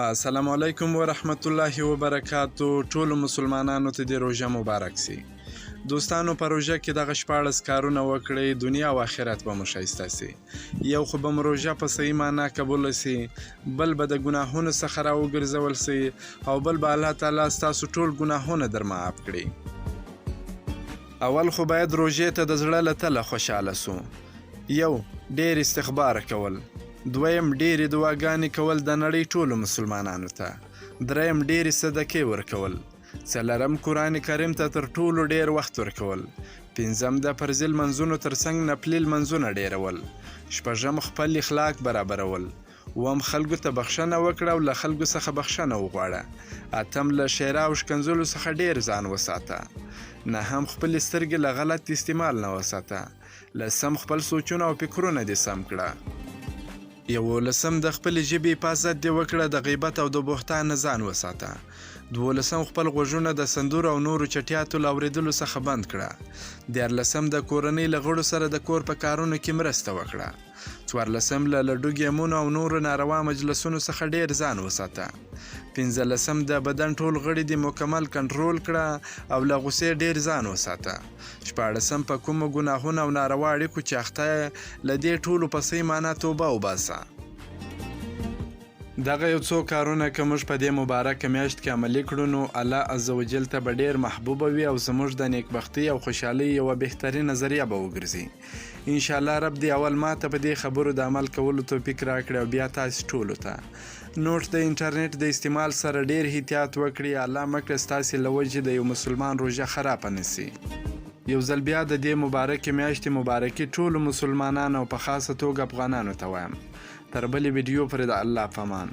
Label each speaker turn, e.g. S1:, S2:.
S1: السلام علیکم ورحمت الله وبرکاتو. ټولو مسلمانانو ته د روژه مبارک سي. دوستانو، په روژه کې دغه 14 کارونه وکړئ، دنیا او آخرت به مو ښایسته سي. یو خو به مو روژه په صحیح معنا قبوله سي، بل به د ګناهونو څخه راوګرځول سي، او بل به الله تعالی ستاسو ټول ګناهونه در معاف کړي. اول خو باید روژې ته د زړه له تله خوشحاله سو. یو، ډېر استغفار کول. دویم، ډېرې دعاګانې کول د نړۍ ټولو مسلمانانو ته. دریم، ډېرې صدقې ورکول. څلورم، قرآن کریم ته تر ټولو ډېر وخت ورکول. پنځم، د فرضي لمنځونو ترڅنګ نفلي لمنځونه ډېرول. شپږم، خپل اخلاق برابرول. اووم، خلکو ته بخښنه وکړه او له خلکو څخه بخښنه وغواړه. اتم، له ښیرا او ښکنځلو څخه ډېر ځان وساته. نهم، خپلې سترګې له غلط استعمال نه وساته. لسم، خپل سوچونه او فکرونه دې سم کړه. یولسم، د خپلې ژبې حفاظت دې وکړه، د غیبت او د بهتان نه ځان وساته. دولسم، خپل غوږونه د سندرو او نورو چټیاتو له اورېدلو څخه بند کړه. دیارلسم، د کورنۍ له غړو سره د کور په کارونو کې مرسته وکړه. څوارلسم، له لډو ګیمونو او نورو ناروا مجلسونو څخه ډېر ځان وساته. پنځلسم، د بدن ټول غړي دې مکمل کنټرول کړه او له غوسې ډېر ځان وساته. شپاړسم، په کومو ګناهونو او ناروا اړیکو چې اخته له دې ټولو په صحیح معنا توبه وباسه. دغه یو څو کارونه که موږ په دې مبارکه میاشت کې عملي کړو، نو الله عزوجل ته به ډېر محبوبه وي او زموږ د نیکبختۍ او خوشحالۍ یوه بهترینه ذریعه به وګرځي. انشاءالله رب دې اول ماته په دې خبرو د عمل کولو توفیق راکړي او بیا تاسې ټولو ته. نوټ، د انټرنیټ د استعمال سره ډېر احتیاط وکړي. الله مکړه ستاسې له وجې د یو مسلمان روژه خرابه نه سي. یو ځل بیا د دې مبارکې میاشتې مبارکي ټولو مسلمانانو او په خاصه توګه افغانانو ته وایم. تر بلې ویډیو پورې د الله په امان.